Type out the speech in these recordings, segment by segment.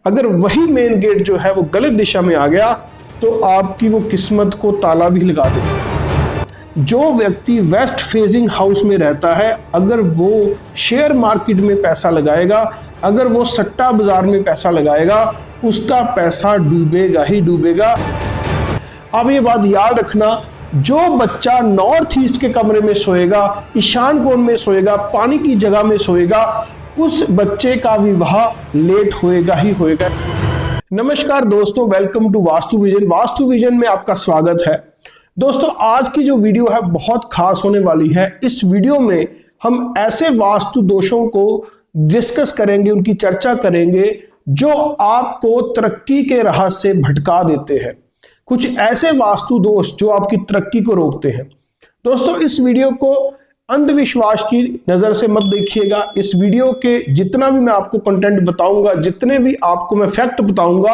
अगर वही main gate जो है वो गलत दिशा में आ गया तो आपकी वो किस्मत को ताला भी लगा देगा। जो व्यक्ति वेस्ट फेसिंग हाउस में रहता है, अगर वो शेयर मार्केट में पैसा लगाएगा, अगर वो सट्टा बाजार में पैसा लगाएगा, उसका पैसा डूबेगा ही डूबेगा। अब ये बात याद रखना, जो बच्चा नॉर्थ ईस्ट के कमरे में सोएगा, ईशान कोण में सोएगा, पानी की जगह में सोएगा, उस बच्चे का विवाह लेट होएगा ही होएगा। नमस्कार दोस्तों, welcome to Vastu vision. Vastu vision में आपका स्वागत है। दोस्तों, आज की जो वीडियो है बहुत खास होने वाली है। इस वीडियो में हम ऐसे वास्तु दोषों को डिस्कस करेंगे, उनकी चर्चा करेंगे जो आपको तरक्की के राह से भटका देते हैं। कुछ ऐसे वास्तु दोष जो आपकी तरक्की को रोकते हैं। दोस्तों, इस वीडियो को अंधविश्वास की नजर से मत देखिएगा। इस वीडियो के जितना भी मैं आपको कंटेंट बताऊंगा, जितने भी आपको मैं फैक्ट बताऊंगा,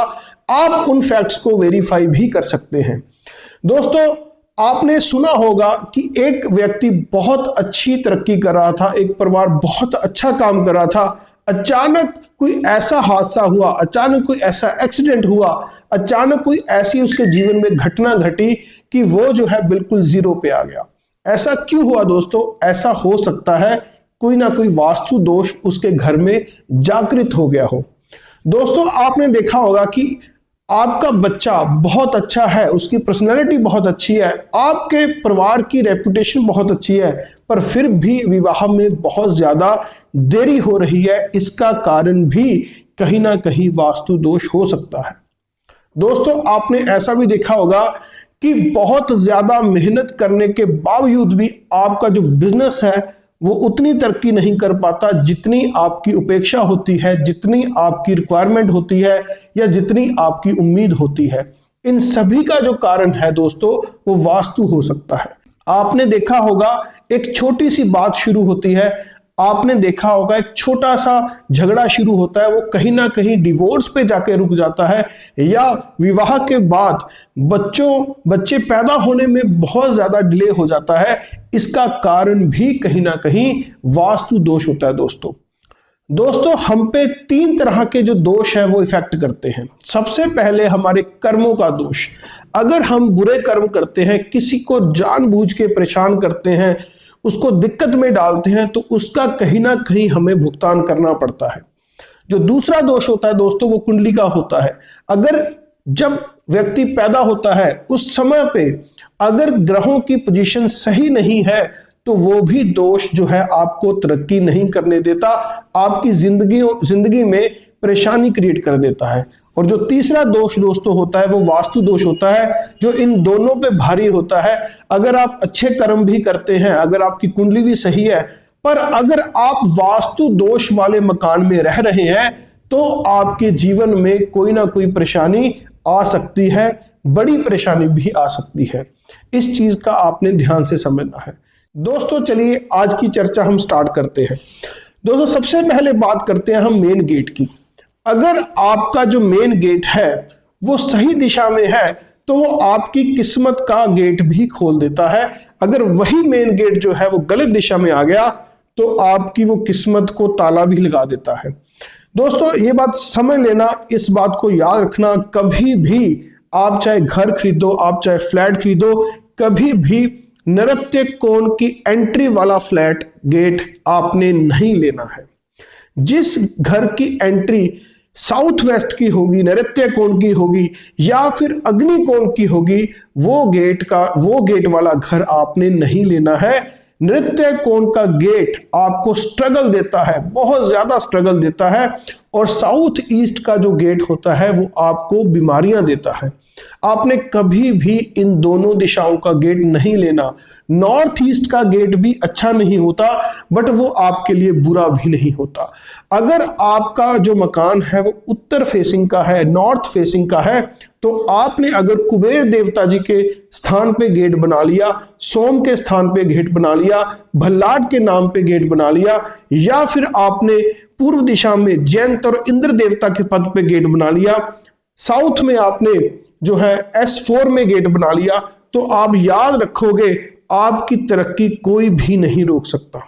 आप उन फैक्ट्स को वेरीफाई भी कर सकते हैं। दोस्तों, आपने सुना होगा कि एक व्यक्ति बहुत अच्छी तरक्की कर रहा था, एक परिवार बहुत अच्छा काम कर रहा था, अचानक कोई ऐसा हादसा हुआ, अचानक कोई ऐसा एक्सीडेंट हुआ, अचानक कोई ऐसी उसके जीवन में घटना घटी कि वो जो है बिल्कुल जीरो पे आ गया। ऐसा क्यों हुआ दोस्तों? ऐसा हो सकता है कोई ना कोई वास्तु दोष उसके घर में जागृत हो गया हो। दोस्तों, आपने देखा होगा कि आपका बच्चा बहुत अच्छा है, उसकी पर्सनैलिटी बहुत अच्छी है, आपके परिवार की रेपुटेशन बहुत अच्छी है, पर फिर भी विवाह में बहुत ज्यादा देरी हो रही है। इसका कारण भी कहीं ना कहीं वास्तु दोष हो सकता है। दोस्तों, आपने ऐसा भी देखा होगा कि बहुत ज्यादा मेहनत करने के बावजूद भी आपका जो बिजनेस है वो उतनी तरक्की नहीं कर पाता जितनी आपकी उपेक्षा होती है, जितनी आपकी रिक्वायरमेंट होती है या जितनी आपकी उम्मीद होती है। इन सभी का जो कारण है दोस्तों, वो वास्तु हो सकता है। आपने देखा होगा एक छोटी सी बात शुरू होती है, आपने देखा होगा एक छोटा सा झगड़ा शुरू होता है, वो कहीं ना कहीं डिवोर्स पे जाके रुक जाता है, या विवाह के बाद बच्चे पैदा होने में बहुत ज्यादा डिले हो जाता है। इसका कारण भी कहीं ना कहीं वास्तु दोष होता है। दोस्तों, हम पे 3 तरह के जो दोष हैं वो इफेक्ट करते हैं। सबसे पहले हमारे कर्मों का दोष। अगर हम बुरे कर्म करते हैं, किसी को जानबूझ के परेशान करते हैं, उसको दिक्कत में डालते हैं, तो उसका कहीं ना कहीं हमें भुगतान करना पड़ता है। जो दूसरा दोष होता है दोस्तों, वो कुंडली का होता है। अगर जब व्यक्ति पैदा होता है उस समय पे अगर ग्रहों की पोजीशन सही नहीं है तो वो भी दोष जो है आपको तरक्की नहीं करने देता, आपकी जिंदगी में परेशानी क्रिएट कर देता है। और जो तीसरा दोष दोस्तों होता है वो वास्तु दोष होता है, जो इन दोनों पे भारी होता है। अगर आप अच्छे कर्म भी करते हैं, अगर आपकी कुंडली भी सही है, पर अगर आप वास्तु दोष वाले मकान में रह रहे हैं तो आपके जीवन में कोई ना कोई परेशानी आ सकती है, बड़ी परेशानी भी आ सकती है। इस चीज का आपने ध्यान से समझना है। दोस्तों, चलिए आज की चर्चा हम स्टार्ट करते हैं। दोस्तों, सबसे पहले बात करते हैं हम मेन गेट की। अगर आपका जो मेन गेट है वो सही दिशा में है तो वो आपकी किस्मत का गेट भी खोल देता है। अगर वही मेन गेट जो है वो गलत दिशा में आ गया तो आपकी वो किस्मत को ताला भी लगा देता है। दोस्तों, ये बात समझ लेना, इस बात को याद रखना, कभी भी आप चाहे घर खरीदो, आप चाहे फ्लैट खरीदो, कभी भी नृत्य कोण की एंट्री वाला फ्लैट गेट आपने नहीं लेना है। जिस घर की एंट्री साउथ वेस्ट की होगी, नृत्य कोण की होगी या फिर अग्नि कोण की होगी, वो गेट वाला घर आपने नहीं लेना है। नृत्य कोण का गेट आपको स्ट्रगल देता है, बहुत ज्यादा स्ट्रगल देता है, और साउथ ईस्ट का जो गेट होता है वो आपको बीमारियां देता है। आपने कभी भी इन दोनों दिशाओं का गेट नहीं लेना। नॉर्थ ईस्ट का गेट भी अच्छा नहीं होता, बट वो आपके लिए बुरा भी नहीं होता। अगर आपका जो मकान है वो उत्तर फेसिंग का है, नॉर्थ फेसिंग का है, तो आपने अगर कुबेर देवता जी के स्थान पे गेट बना लिया, सोम के स्थान पे गेट बना लिया, भल्लाट के नाम पे गेट बना लिया, या फिर आपने पूर्व दिशा में जयंत और इंद्र देवता के पद पे गेट बना लिया, साउथ में आपने जो है S4 में गेट बना लिया, तो आप याद रखोगे आपकी तरक्की कोई भी नहीं रोक सकता।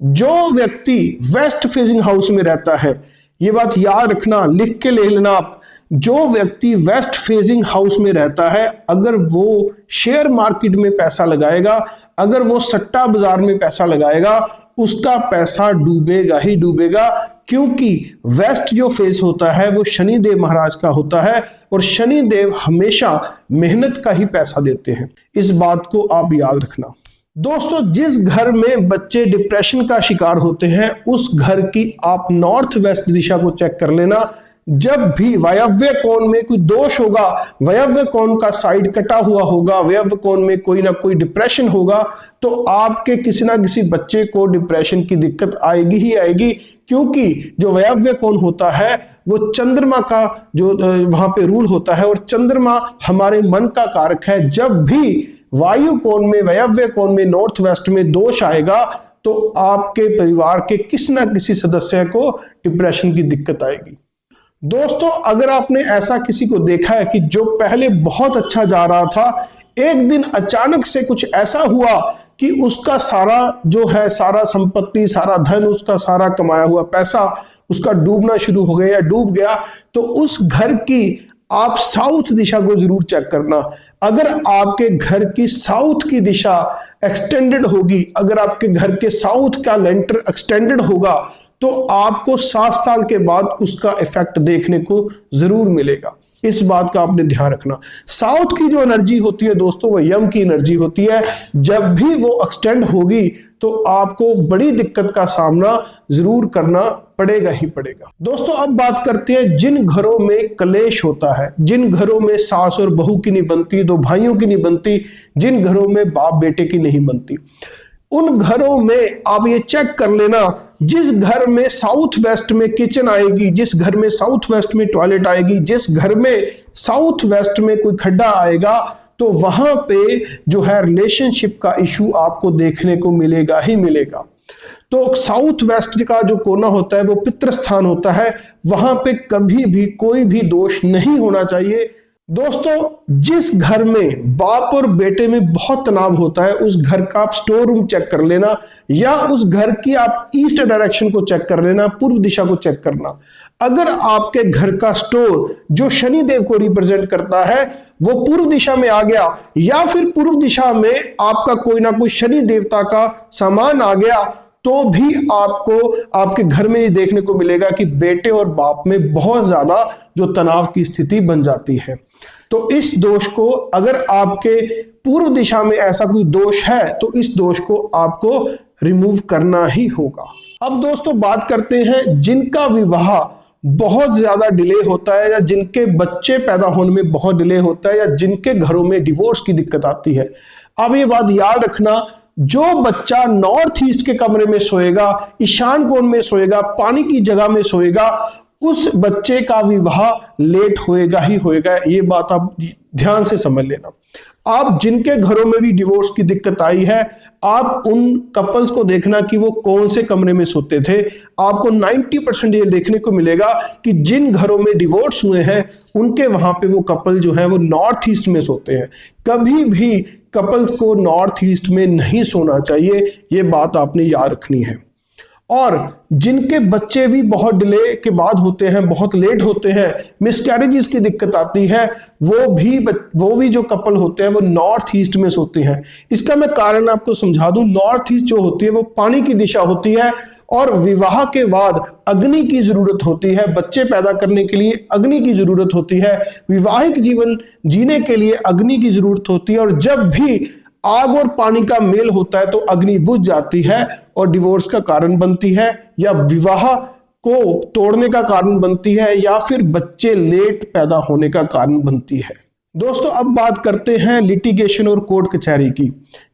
जो व्यक्ति वेस्ट फेसिंग हाउस में रहता है ये बात याद रखना, लिख के ले लेना आप। जो व्यक्ति वेस्ट फेजिंग हाउस में रहता है, अगर वो शेयर मार्केट में पैसा लगाएगा, अगर वो सट्टा बाजार में पैसा लगाएगा, उसका पैसा डूबेगा ही डूबेगा, क्योंकि वेस्ट जो फेस होता है वो शनिदेव महाराज का होता है और शनिदेव हमेशा मेहनत का ही पैसा देते हैं। इस बात को आप याद रखना। दोस्तों, जिस घर में बच्चे डिप्रेशन का शिकार होते हैं, उस घर की आप नॉर्थ वेस्ट दिशा को चेक कर लेना। जब भी वायव्य कोण में कोई दोष होगा, वायव्य कोण का साइड कटा हुआ होगा, वायव्य कोण में कोई ना कोई डिप्रेशन होगा, तो आपके किसी ना किसी बच्चे को डिप्रेशन की दिक्कत आएगी ही आएगी, क्योंकि जो वायव्य कोण होता है वो चंद्रमा का जो वहां पे रूल होता है, और चंद्रमा हमारे मन का कारक है। जब भी वायु कोण में, वायव्य कोण में, नॉर्थ वेस्ट में दोष आएगा, तो आपके परिवार के किसी ना किसी सदस्य को डिप्रेशन की दिक्कत आएगी। दोस्तों, अगर आपने ऐसा किसी को देखा है कि जो पहले बहुत अच्छा जा रहा था, एक दिन अचानक से कुछ ऐसा हुआ कि उसका सारा जो है, सारा संपत्ति, सारा धन, उसका सारा कमाया हुआ पैसा उसका डूबना शुरू हो गया या डूब गया, तो उस घर की आप साउथ दिशा को जरूर चेक करना। अगर आपके घर की साउथ की दिशा एक्सटेंडेड होगी, अगर आपके घर के साउथ का लेंटर एक्सटेंडेड होगा, तो आपको 7 साल के बाद उसका इफेक्ट देखने को जरूर मिलेगा। इस बात का आपने ध्यान रखना। साउथ की जो एनर्जी होती है दोस्तों, वो यम की एनर्जी होती है। जब भी वो एक्सटेंड होगी तो आपको बड़ी दिक्कत का सामना जरूर करना पड़ेगा ही पड़ेगा। दोस्तों, अब बात करते हैं जिन घरों में कलेश होता है, जिन घरों में सास और बहू की नहीं बनती, दो भाइयों की नहीं बनती, जिन घरों में बाप बेटे की नहीं बनती, उन घरों में आप ये चेक कर लेना, जिस घर में साउथ वेस्ट में किचन आएगी, जिस घर में साउथ वेस्ट में टॉयलेट आएगी, जिस घर में साउथ वेस्ट में कोई खड्डा आएगा, तो वहां पे जो है रिलेशनशिप का इशू आपको देखने को मिलेगा ही मिलेगा। तो साउथ वेस्ट का जो कोना होता है वो पितृ स्थान होता है, वहां पे कभी भी कोई भी दोष नहीं होना चाहिए। दोस्तों, जिस घर में बाप और बेटे में बहुत तनाव होता है, उस घर का आप स्टोर रूम चेक कर लेना, या उस घर की आप ईस्ट डायरेक्शन को चेक कर लेना, पूर्व दिशा को चेक करना। अगर आपके घर का स्टोर जो शनिदेव को रिप्रेजेंट करता है वो पूर्व दिशा में आ गया, या फिर पूर्व दिशा में आपका कोई ना कोई शनि देवता का सामान आ गया, तो भी आपको आपके घर में ये देखने को मिलेगा कि बेटे और बाप में बहुत ज्यादा जो तनाव की स्थिति बन जाती है। तो इस दोष को, अगर आपके पूर्व दिशा में ऐसा कोई दोष है, तो इस दोष को आपको रिमूव करना ही होगा। अब दोस्तों, बात करते हैं जिनका विवाह बहुत ज्यादा डिले होता है, या जिनके बच्चे पैदा होने में बहुत डिले होता है, या जिनके घरों में डिवोर्स की दिक्कत आती है। अब ये बात याद रखना, जो बच्चा नॉर्थ ईस्ट के कमरे में सोएगा, ईशान कोण में सोएगा, पानी की जगह में सोएगा, उस बच्चे का विवाह लेट होएगा ही होएगा। ये बात आप ध्यान से समझ लेना। आप जिनके घरों में भी डिवोर्स की दिक्कत आई है, आप उन कपल्स को देखना कि वो कौन से कमरे में सोते थे। आपको 90% ये देखने को मिलेगा कि जिन घरों में डिवोर्स हुए हैं, उनके वहां पे वो कपल जो है वो नॉर्थ ईस्ट में सोते हैं। कभी भी कपल्स को नॉर्थ ईस्ट में नहीं सोना चाहिए, ये बात आपने याद रखनी है। और जिनके बच्चे भी बहुत डिले के बाद होते हैं, बहुत लेट होते हैं, मिसकैरेजेस की दिक्कत आती है, वो भी जो कपल होते हैं वो नॉर्थ ईस्ट में सोते हैं। इसका मैं कारण आपको समझा दूं। नॉर्थ ईस्ट जो होती है वो पानी की दिशा होती है, और विवाह के बाद अग्नि की जरूरत होती है। बच्चे पैदा करने के लिए अग्नि की जरूरत होती है, वैवाहिक जीवन जीने के लिए अग्नि की जरूरत होती है। और जब भी आग और पानी का मेल होता है तो अग्नि बुझ जाती है और डिवोर्स का कारण बनती है, या विवाह को तोड़ने का कारण बनती है, या फिर बच्चे लेट पैदा होने का कारण बनती है। दोस्तों, अब बात करते हैं लिटिगेशन और कोर्ट कचहरी की।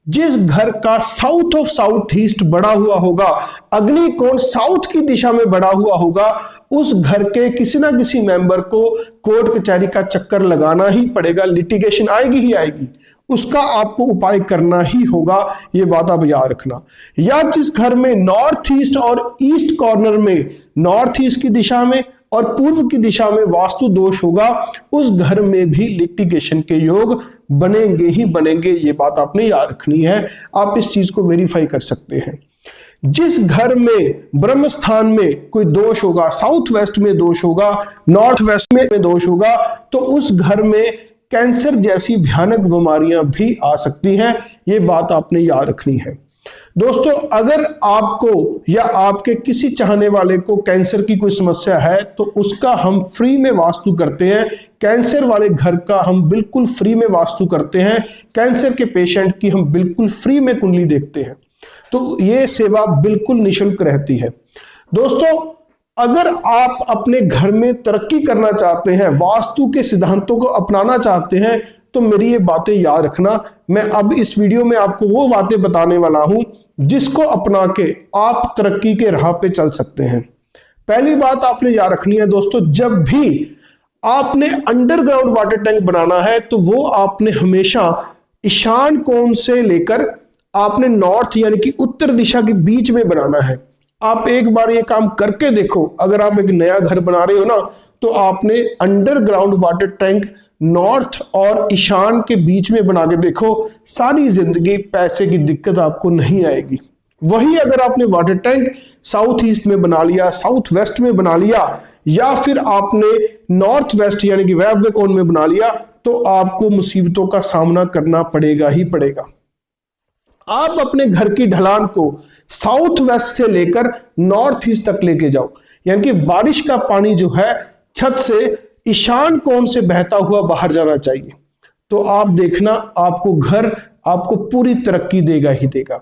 जिस घर का साउथ ऑफ साउथ ईस्ट बढ़ा हुआ होगा, अग्नि कोण साउथ की दिशा में बढ़ा हुआ होगा, उस घर के किसी ना किसी मेंबर को कोर्ट कचहरी का चक्कर लगाना ही पड़ेगा। लिटिगेशन आएगी ही आएगी, उसका आपको उपाय करना ही होगा। ये बात आप याद रखना। या जिस घर में नॉर्थ ईस्ट और ईस्ट कॉर्नर में, नॉर्थ ईस्ट की दिशा में और पूर्व की दिशा में वास्तु दोष होगा, उस घर में भी लिटिगेशन के योग बनेंगे ही बनेंगे। ये बात आपने याद रखनी है। आप इस चीज को वेरीफाई कर सकते हैं। जिस घर में ब्रह्म स्थान में कोई दोष होगा, साउथ वेस्ट में दोष होगा, नॉर्थ वेस्ट में दोष होगा, तो उस घर में कैंसर जैसी भयानक बीमारियां भी आ सकती हैं। ये बात आपने याद रखनी है। दोस्तों, अगर आपको या आपके किसी चाहने वाले को कैंसर की कोई समस्या है तो उसका हम फ्री में वास्तु करते हैं। कैंसर वाले घर का हम बिल्कुल फ्री में वास्तु करते हैं। कैंसर के पेशेंट की हम बिल्कुल फ्री में कुंडली देखते हैं। तो ये सेवा बिल्कुल निशुल्क रहती है। दोस्तों, अगर आप अपने घर में तरक्की करना चाहते हैं, वास्तु के सिद्धांतों को अपनाना चाहते हैं, तो मेरी ये बातें याद रखना। मैं अब इस वीडियो में आपको वो बातें बताने वाला हूं जिसको अपना के आप तरक्की के राह पे चल सकते हैं। पहली बात आपने याद रखनी है दोस्तों, जब भी आपने अंडरग्राउंड वाटर टैंक बनाना है तो वो आपने हमेशा ईशान कोण से लेकर आपने नॉर्थ यानी कि उत्तर दिशा के बीच में बनाना है। आप एक बार ये काम करके देखो। अगर आप एक नया घर बना रहे हो ना, तो आपने अंडरग्राउंड वाटर टैंक नॉर्थ और ईशान के बीच में बना के देखो, सारी जिंदगी पैसे की दिक्कत आपको नहीं आएगी। वही अगर आपने वाटर टैंक साउथ ईस्ट में बना लिया, साउथ वेस्ट में बना लिया, या फिर आपने नॉर्थ वेस्ट यानी कि वायव्य कोण में बना लिया, तो आपको मुसीबतों का सामना करना पड़ेगा ही पड़ेगा। आप अपने घर की ढलान को साउथ वेस्ट से लेकर नॉर्थ ईस्ट तक लेके जाओ, यानी कि बारिश का पानी जो है छत से ईशान कोण से बहता हुआ बाहर जाना चाहिए। तो आप देखना, आपको घर आपको पूरी तरक्की देगा ही देगा।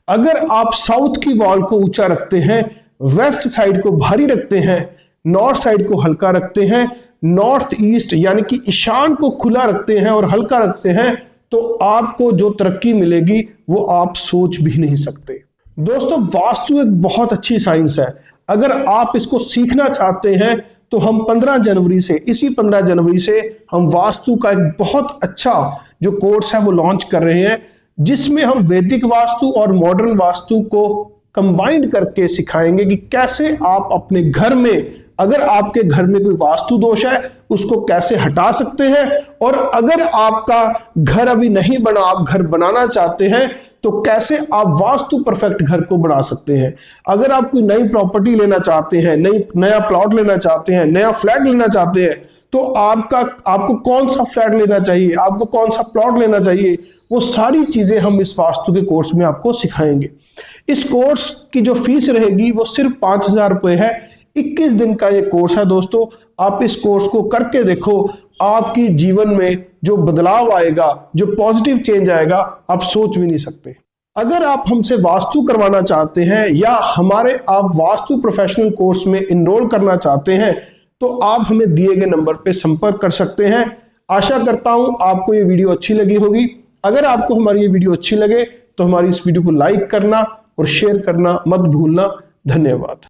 अगर आप साउथ की वॉल को ऊंचा रखते हैं, वेस्ट साइड को भारी रखते हैं, नॉर्थ साइड को हल्का रखते हैं, नॉर्थ ईस्ट यानी कि ईशान को खुला रखते हैं और हल्का रखते हैं, तो आपको जो तरक्की मिलेगी वो आप सोच भी नहीं सकते। दोस्तों, वास्तु एक बहुत अच्छी साइंस है। अगर आप इसको सीखना चाहते हैं तो हम 15 जनवरी से, इसी 15 जनवरी से हम वास्तु का एक बहुत अच्छा जो कोर्स है वो लॉन्च कर रहे हैं, जिसमें हम वैदिक वास्तु और मॉडर्न वास्तु को कंबाइंड करके सिखाएंगे कि कैसे आप अपने घर में, अगर आपके घर में कोई वास्तु दोष है, उसको कैसे हटा सकते हैं। और अगर आपका घर अभी नहीं बना, आप घर बनाना चाहते हैं, तो कैसे आप वास्तु परफेक्ट घर को बना सकते हैं। अगर आप कोई नई प्रॉपर्टी लेना चाहते हैं, नया प्लॉट लेना चाहते हैं, नया फ्लैट लेना चाहते हैं, तो आपको कौन सा फ्लैट लेना चाहिए, आपको कौन सा प्लॉट लेना चाहिए, वो सारी चीजें हम इस वास्तु के कोर्स में आपको सिखाएंगे। इस कोर्स की जो फीस रहेगी वो सिर्फ 5,000 रुपए है। 21 दिन का ये कोर्स है दोस्तों। आप इस कोर्स को करके देखो, आपकी जीवन में जो बदलाव आएगा, जो पॉजिटिव चेंज आएगा, आप सोच भी नहीं सकते। अगर आप हमसे वास्तु करवाना चाहते हैं या आप वास्तु प्रोफेशनल कोर्स में इनरोल करना चाहते हैं, तो आप हमें दिए गए नंबर पे संपर्क कर सकते हैं। आशा करता हूं आपको ये वीडियो अच्छी लगी होगी। अगर आपको हमारी ये वीडियो अच्छी लगे तो हमारी इस वीडियो को लाइक करना और शेयर करना मत भूलना। धन्यवाद।